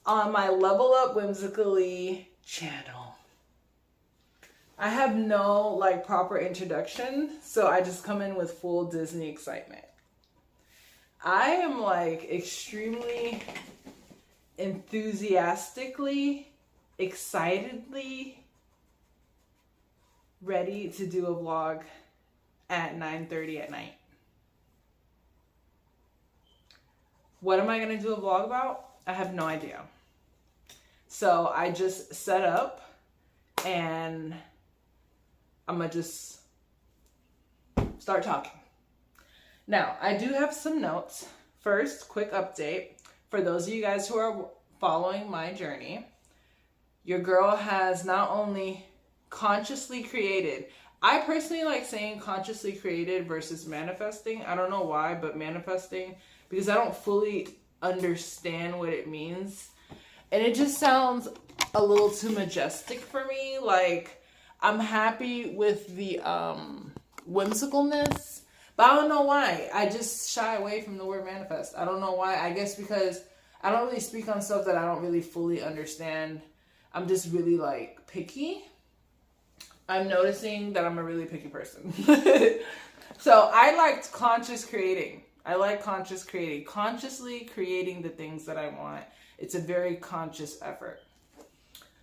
on my Level Up Whimsically channel. I have no like proper introduction, so I just come in with full Disney excitement. I am like extremely enthusiastically, excitedly ready to do a vlog at 9:30 at night. What am I going to do a vlog about? I have no idea. So I just set up and I'm going to just start talking. Now, I do have some notes. First, quick update. For those of you guys who are following my journey, your girl has not only consciously created. I personally like saying consciously created versus manifesting. I don't know why, but manifesting, because I don't fully understand what it means. And it just sounds a little too majestic for me. Like, I'm happy with the whimsicalness, but I don't know why. I just shy away from the word manifest. I don't know why. I guess because I don't really speak on stuff that I don't really fully understand. I'm just really like picky. I'm noticing that I'm a really picky person. So I liked conscious creating. I like conscious creating. Consciously creating the things that I want. It's a very conscious effort.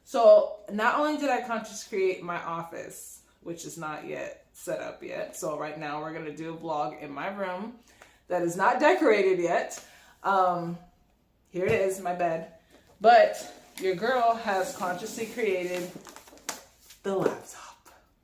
So not only did I conscious create my office, which is not yet set up yet. So right now we're going to do a vlog in my room that is not decorated yet. Here it is, my bed. But your girl has consciously created the laptop.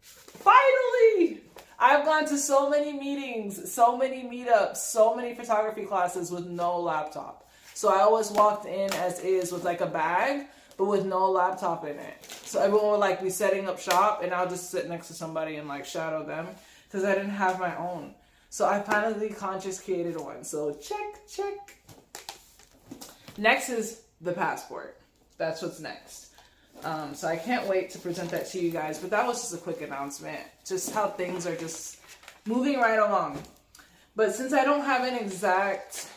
Finally! I've gone to so many meetings, so many meetups, so many photography classes with no laptop. So I always walked in as is with like a bag, but with no laptop in it. So everyone would like be setting up shop and I'll just sit next to somebody and like shadow them because I didn't have my own. So I finally conscious created one. So check. Next is the passport. That's what's next. So I can't wait to present that to you guys. But that was just a quick announcement. Just how things are just moving right along. But since I don't have an exact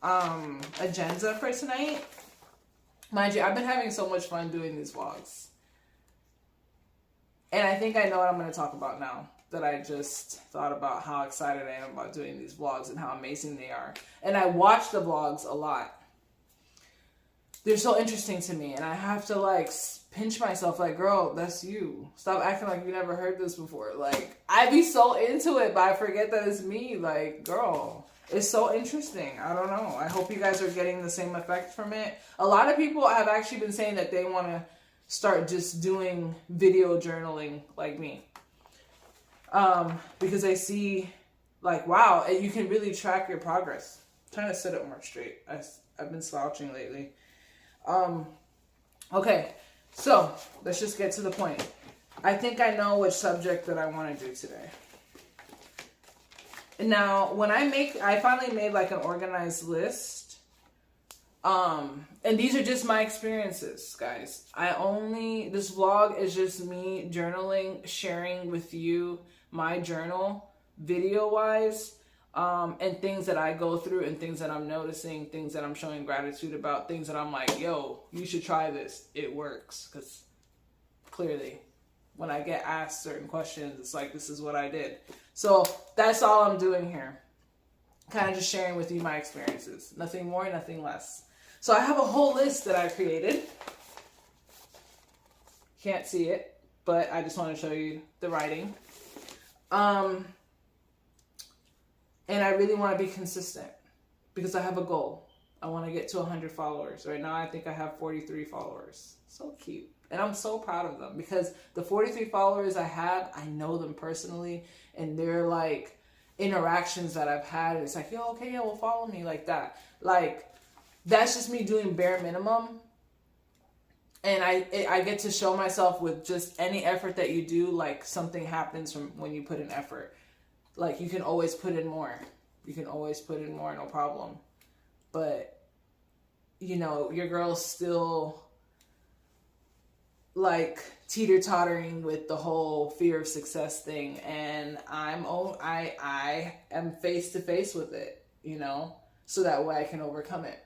agenda for tonight, mind you, I've been having so much fun doing these vlogs. And I think I know what I'm going to talk about now that I just thought about how excited I am about doing these vlogs and how amazing they are. And I watch the vlogs a lot. They're so interesting to me, and I have to like pinch myself like, girl, that's you. Stop acting like you never heard this before. Like, I be so into it, but I forget that it's me. Like, girl, it's so interesting. I don't know. I hope you guys are getting the same effect from it. A lot of people have actually been saying that they want to start just doing video journaling like me. Because I see like, wow, you can really track your progress. I'm trying to sit up more straight. I've been slouching lately. Okay, so let's just get to the point. I think I know which subject that I want to do today. Now, when I finally made like an organized list. And these are just my experiences, guys. This vlog is just me journaling, sharing with you my journal video-wise. And things that I go through and things that I'm noticing, things that I'm showing gratitude about, things that I'm like, yo, you should try this. It works. Because clearly, when I get asked certain questions, it's like, this is what I did. So that's all I'm doing here. Kind of just sharing with you my experiences. Nothing more, nothing less. So I have a whole list that I created. Can't see it, but I just want to show you the writing. And I really want to be consistent because I have a goal. I want to get to 100 followers. Right now, I think I have 43 followers. So cute. And I'm so proud of them because the 43 followers I have, I know them personally. And they're like interactions that I've had. It's like, yo, okay, yeah, well, follow me like that. Like, that's just me doing bare minimum. And I get to show myself with just any effort that you do, like something happens from when you put in effort. Like, you can always put in more. You can always put in more, no problem. But, you know, your girl's still, like, teeter-tottering with the whole fear of success thing. And I am face-to-face with it, you know, so that way I can overcome it.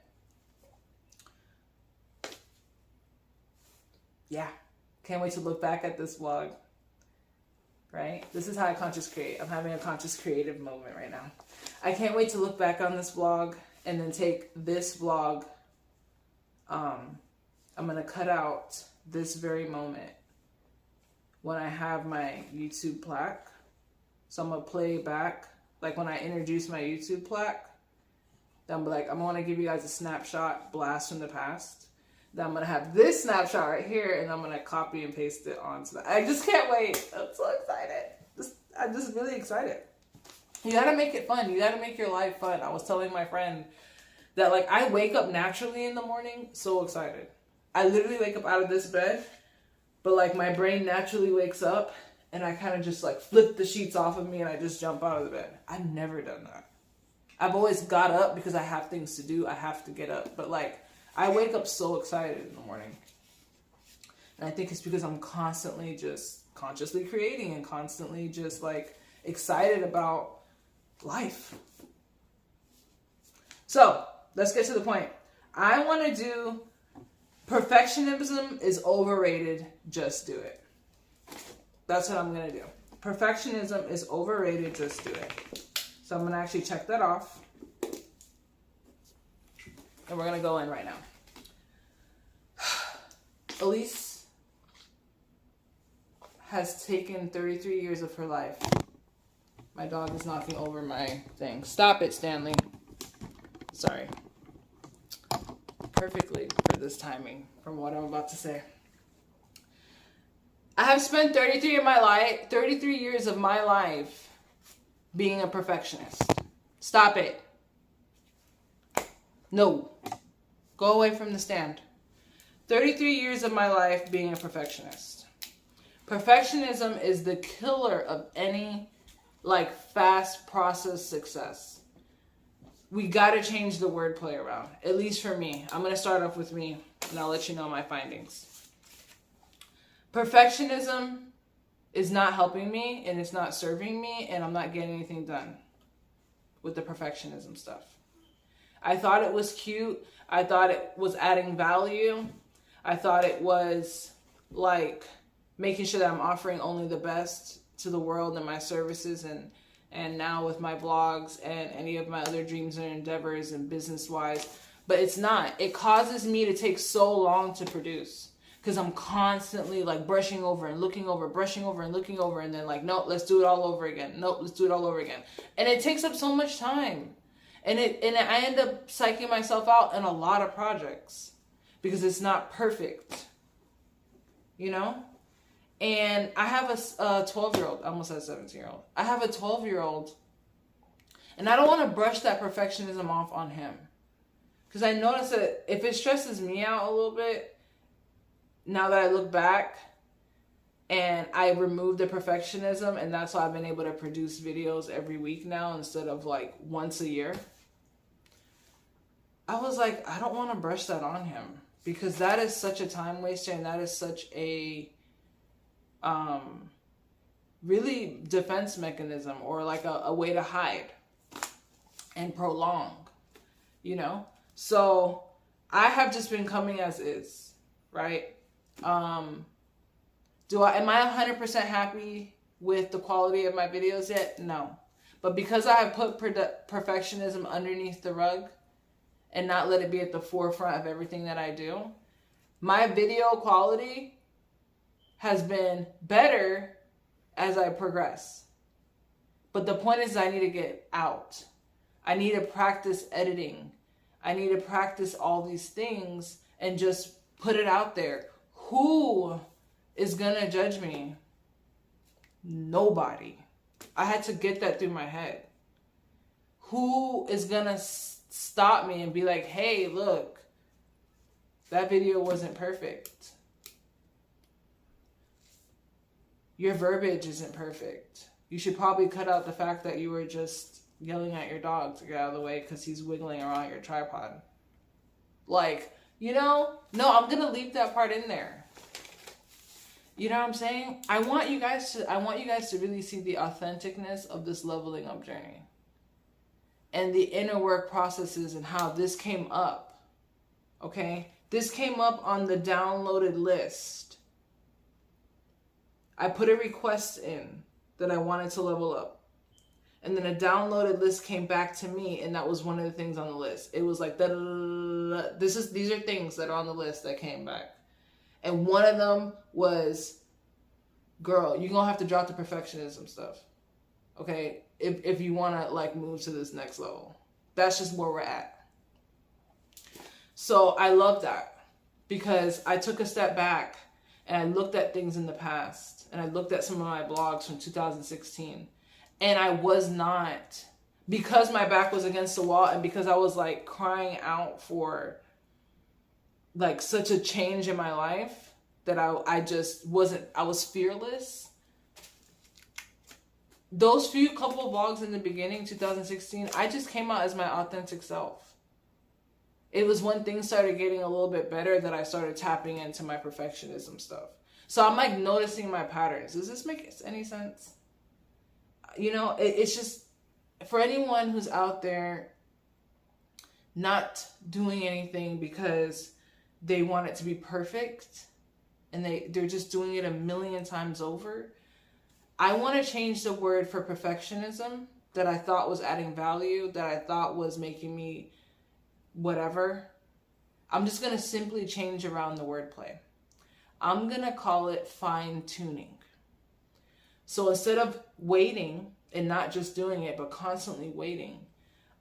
Yeah. Can't wait to look back at this vlog. Right? This is how I conscious create. I'm having a conscious creative moment right now. I can't wait to look back on this vlog and then take this vlog. I'm going to cut out this very moment when I have my YouTube plaque. So I'm going to play back, like when I introduce my YouTube plaque. Then I'm like, I'm going to give you guys a snapshot blast from the past. Then I'm going to have this snapshot right here, and I'm going to copy and paste it onto that. I just can't wait. I'm so excited. I'm just really excited. You got to make it fun. You got to make your life fun. I was telling my friend that, like, I wake up naturally in the morning so excited. I literally wake up out of this bed, but, like, my brain naturally wakes up, and I kind of just, like, flip the sheets off of me, and I just jump out of the bed. I've never done that. I've always got up because I have things to do. I have to get up. But, like, I wake up so excited in the morning. And I think it's because I'm constantly just consciously creating and constantly just, like, excited about life. So, let's get to the point. I want to do perfectionism is overrated. Just do it. That's what I'm going to do. Perfectionism is overrated. Just do it. So I'm going to actually check that off. And we're going to go in right now. Elise has taken 33 years of her life. My dog is knocking over my thing. Stop it, Stanley. Sorry. Perfectly for this timing from what I'm about to say. I have spent 33 years of my life being a perfectionist. Stop it. No. Go away from the stand. 33 years of my life being a perfectionist. Perfectionism is the killer of any, like, fast process success. We got to change the wordplay around, at least for me. I'm going to start off with me, and I'll let you know my findings. Perfectionism is not helping me, and it's not serving me, and I'm not getting anything done with the perfectionism stuff. I thought it was cute. I thought it was adding value. I thought it was, like, making sure that I'm offering only the best to the world and my services, and now with my vlogs and any of my other dreams and endeavors and business-wise. But it's not. It causes me to take so long to produce. Because I'm constantly, like, brushing over and looking over, brushing over and looking over, and then, like, nope, let's do it all over again. Nope, let's do it all over again. And it takes up so much time. And I end up psyching myself out in a lot of projects because it's not perfect. You know? And I have a 12-year-old. I almost said 17-year-old. I have a 12-year-old. And I don't want to brush that perfectionism off on him. Because I notice that if it stresses me out a little bit, now that I look back and I remove the perfectionism, and that's why I've been able to produce videos every week now instead of, like, once a year. I was like, I don't want to brush that on him because that is such a time waster, and that is such a really defense mechanism, or like a way to hide and prolong, you know? So I have just been coming as is, right? Am I 100% happy with the quality of my videos yet? No. But because I have put perfectionism underneath the rug and not let it be at the forefront of everything that I do, my video quality has been better as I progress. But the point is I need to get out. I need to practice editing. I need to practice all these things and just put it out there. Who is gonna judge me? Nobody. I had to get that through my head. Who is gonna stop me and be like, hey, look, that video wasn't perfect. Your verbiage isn't perfect. You should probably cut out the fact that you were just yelling at your dog to get out of the way because he's wiggling around your tripod. Like, you know, no, I'm going to leave that part in there. You know what I'm saying? I want you guys to really see the authenticness of this leveling up journey and the inner work processes and how this came up. Okay? This came up on the downloaded list I put a request in that I wanted to level up. And then a downloaded list came back to me, and that was one of the things on the list. It was like, these are things that are on the list that came back. And one of them was, girl, you're going to have to drop the perfectionism stuff. Okay? If you want to like move to this next level. That's just where we're at. So I love that, because I took a step back and I looked at things in the past, and I looked at some of my blogs from 2016, and I was not, because my back was against the wall, and because I was like crying out for like such a change in my life, that I just wasn't, I was fearless. Those few couple of vlogs in the beginning, 2016, I just came out as my authentic self. It was when things started getting a little bit better that I started tapping into my perfectionism stuff. So I'm like noticing my patterns. Does this make any sense? You know, it's just, for anyone who's out there not doing anything because they want it to be perfect, and they're just doing it a million times over, I want to change the word for perfectionism that I thought was adding value, that I thought was making me whatever. I'm just going to simply change around the wordplay. I'm going to call it fine-tuning. So instead of waiting and not just doing it, but constantly waiting,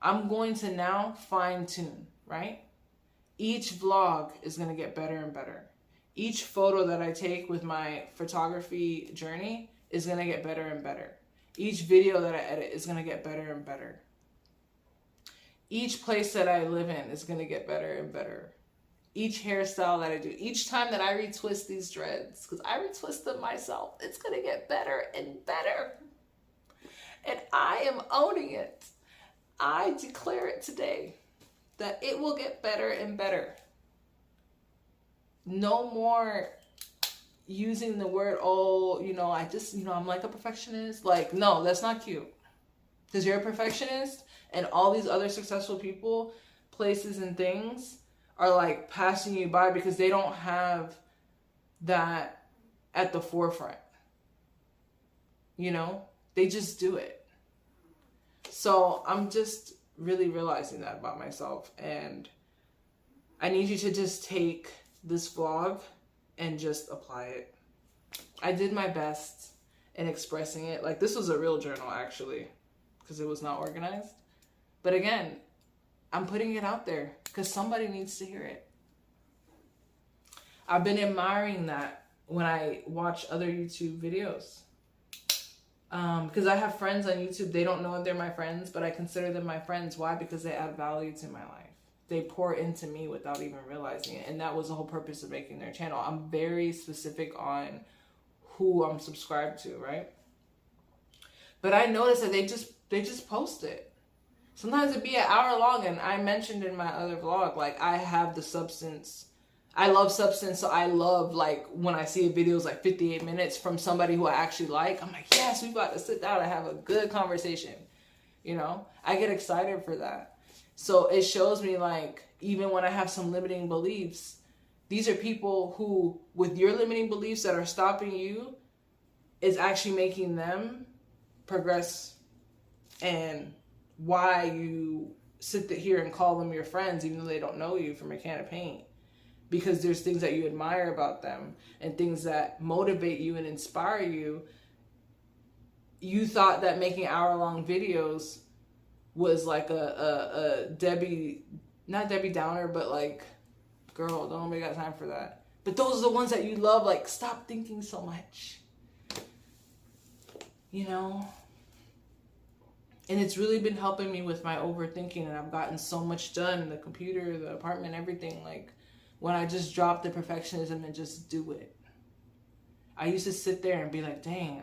I'm going to now fine-tune, right? Each vlog is going to get better and better. Each photo that I take with my photography journey is going to get better and better. Each video that I edit is going to get better and better. Each place that I live in is going to get better and better. Each hairstyle that I do, each time that I retwist these dreads, because I retwist them myself, it's going to get better and better. And I am owning it. I declare it today that it will get better and better. No more using the word, oh, you know, I'm like a perfectionist. Like, no, that's not cute. Because you're a perfectionist, and all these other successful people, places, and things are like passing you by because they don't have that at the forefront. You know, they just do it. So I'm just really realizing that about myself, and I need you to just take this vlog and just apply it. I did my best in expressing it. Like, this was a real journal, actually, because it was not organized. But again, I'm putting it out there because somebody needs to hear it. I've been admiring that when I watch other YouTube videos. Because I have friends on YouTube. They don't know if they're my friends, but I consider them my friends. Why? Because they add value to my life. They pour into me without even realizing it. And that was the whole purpose of making their channel. I'm very specific on who I'm subscribed to, right? But I noticed that they just post it. Sometimes it'd be an hour long, and I mentioned in my other vlog, like, I have the substance. I love substance, so I love, like, when I see a video is like 58 minutes from somebody who I actually like, I'm like, yes, we've got to sit down and have a good conversation. You know? I get excited for that. So it shows me, like, even when I have some limiting beliefs, these are people who, with your limiting beliefs that are stopping you, is actually making them progress. And why you sit here and call them your friends even though they don't know you from a can of paint. Because there's things that you admire about them and things that motivate you and inspire you. You thought that making hour-long videos was like a Debbie, not Debbie Downer, but like, girl, don't nobody got time for that. But those are the ones that you love. Like, stop thinking so much. You know? And it's really been helping me with my overthinking, and I've gotten so much done, the computer, the apartment, everything. Like, when I just drop the perfectionism and just do it. I used to sit there and be like, dang,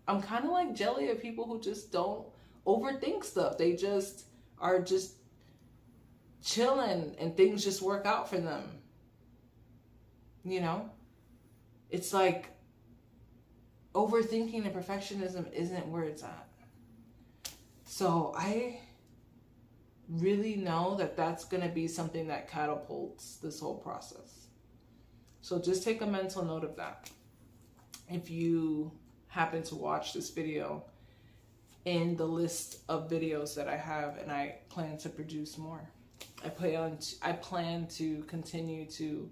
I'm kind of like jelly of people who just don't overthink stuff. They just are just chilling and things just work out for them. You know? It's like overthinking and perfectionism isn't where it's at. So I really know that that's going to be something that catapults this whole process. So just take a mental note of that. If you happen to watch this video in the list of videos that I have, and I plan to produce more. I plan to continue to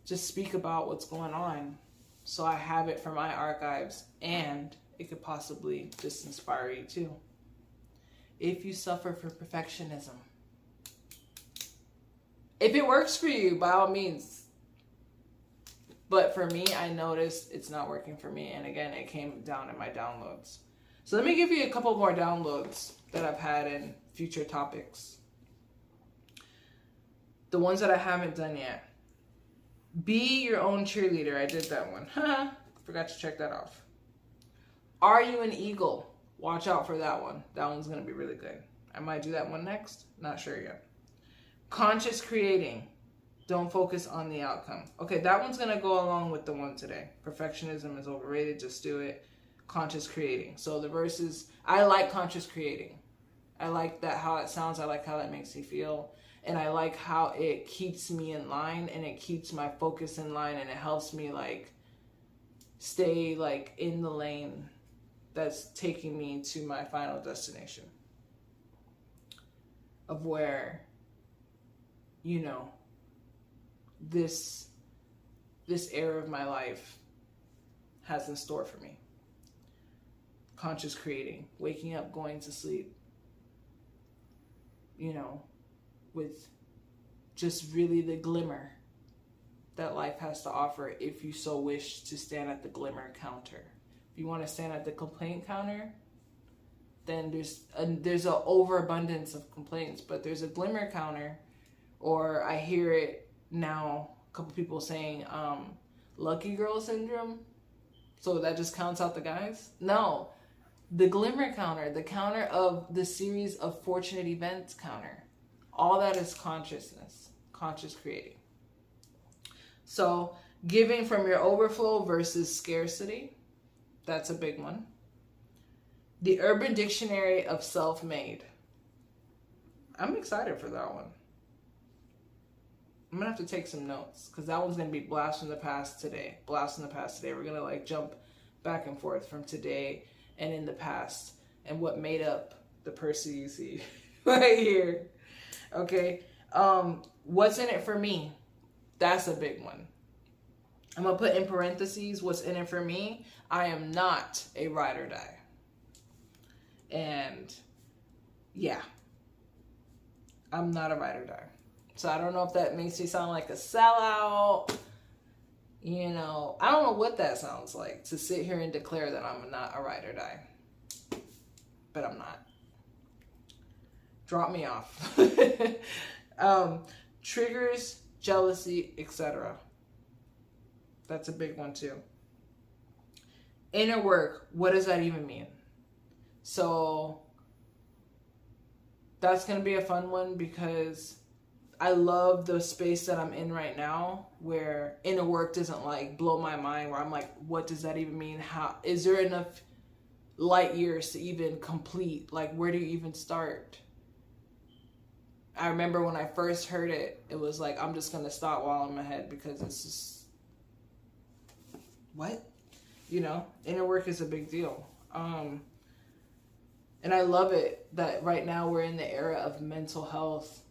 just speak about what's going on, so I have it for my archives, and it could possibly just inspire you too. If you suffer from perfectionism, if it works for you, by all means. But for me, I noticed it's not working for me. And again, it came down in my downloads. So let me give you a couple more downloads that I've had in future topics. The ones that I haven't done yet. Be your own cheerleader. I did that one. Forgot to check that off. Are you an eagle? Watch out for that one. That one's going to be really good. I might do that one next. Not sure yet. Conscious creating. Don't focus on the outcome. Okay, that one's going to go along with the one today. Perfectionism is overrated. Just do it. Conscious creating. So the verses, I like conscious creating. I like that, how it sounds. I like how that makes me feel. And I like how it keeps me in line, and it keeps my focus in line, and it helps me like stay like in the lane that's taking me to my final destination of where, you know, this era of my life has in store for me. Conscious creating, waking up, going to sleep, you know, with just really the glimmer that life has to offer, if you so wish to stand at the glimmer counter. If you want to stand at the complaint counter, then there's a overabundance of complaints, but there's a glimmer counter, or I hear it now, a couple people saying lucky girl syndrome, so that just counts out the guys. No, the glimmer counter, the counter of the series of fortunate events counter. All that is consciousness, conscious creating. So giving from your overflow versus scarcity, that's a big one. The Urban Dictionary of Self-Made. I'm excited for that one. I'm going to have to take some notes, because that one's going to be blast from the past today. Blast from the past today. We're going to like jump back and forth from today and in the past, and what made up the person you see right here. Okay. What's in it for me? That's a big one. I'm going to put in parentheses, what's in it for me? I am not a ride or die. And yeah, I'm not a ride or die. So I don't know if that makes me sound like a sellout. You know, I don't know what that sounds like, to sit here and declare that I'm not a ride or die. But I'm not. Drop me off. Triggers, jealousy, etc. That's a big one too. Inner work, what does that even mean? So that's going to be a fun one, because I love the space that I'm in right now, where inner work doesn't like blow my mind, where I'm like, what does that even mean? How is there enough light years to even complete? Like, where do you even start? I remember when I first heard it, it was like, I'm just going to stop while I'm ahead, because it's just, what? You know, inner work is a big deal. And I love it that right now we're in the era of mental health,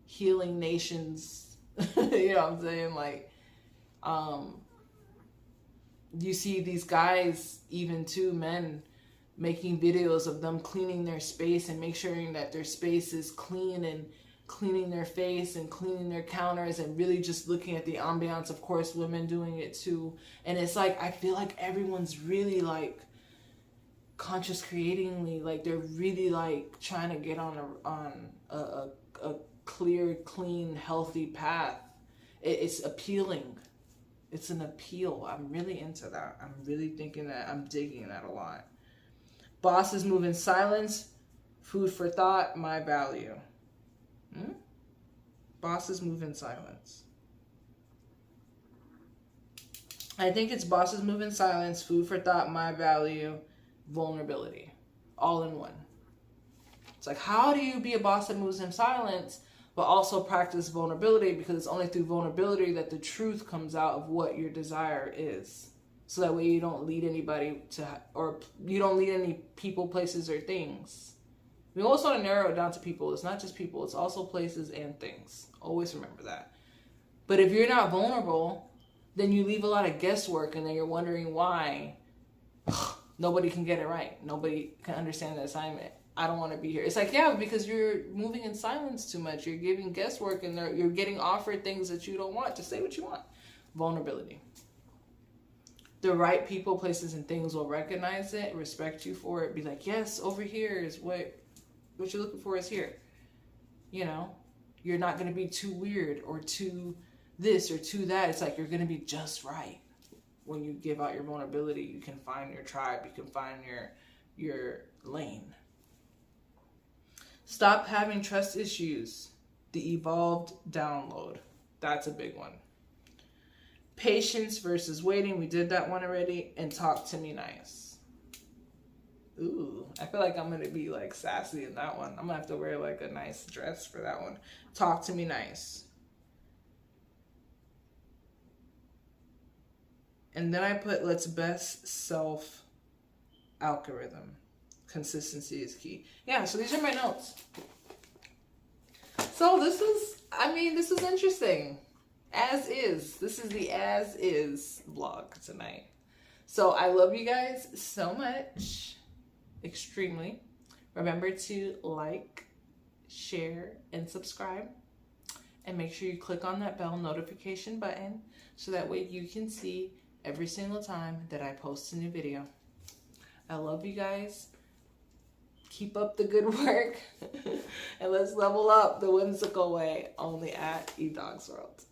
healing nations. You know what I'm saying? Like, you see these guys, even too, men, making videos of them cleaning their space and make sure that their space is clean, and cleaning their face and cleaning their counters, and really just looking at the ambiance. Of course, women doing it too. And it's like, I feel like everyone's really like conscious creatingly, like they're really like trying to get on a clear, clean, healthy path. It's appealing. It's an appeal. I'm really into that. I'm really thinking that, I'm digging that a lot. Bosses move in silence. Food for thought, my value. Bosses move in silence. I think it's bosses move in silence, food for thought, my value, vulnerability. All in one. It's like, how do you be a boss that moves in silence, but also practice vulnerability, because it's only through vulnerability that the truth comes out of what your desire is. So that way you don't lead anybody to, or you don't lead any people, places, or things. We also want to narrow it down to people. It's not just people, it's also places and things. Always remember that. But if you're not vulnerable, then you leave a lot of guesswork, and then you're wondering why nobody can get it right. Nobody can understand the assignment. I don't want to be here. It's like, yeah, because you're moving in silence too much. You're giving guesswork, and you're getting offered things that you don't want. Just say what you want. Vulnerability. The right people, places, and things will recognize it, respect you for it, be like, yes, over here is what you're looking for is here. You know, you're not going to be too weird or too this or too that. It's like you're going to be just right. When you give out your vulnerability, you can find your tribe. You can find your lane. Stop having trust issues. The evolved download. That's a big one. Patience versus waiting. We did that one already. And talk to me nice. Ooh, I feel like I'm going to be like sassy in that one. I'm going to have to wear like a nice dress for that one. Talk to me nice. And then I put let's best self algorithm. Consistency is key. Yeah, so these are my notes. So this is interesting. As is. This is the as is vlog tonight. So I love you guys so much. Extremely. Remember to like, share, and subscribe. And make sure you click on that bell notification button so that way you can see every single time that I post a new video. I love you guys. Keep up the good work. And let's level up the whimsical way only at eDogsWorld.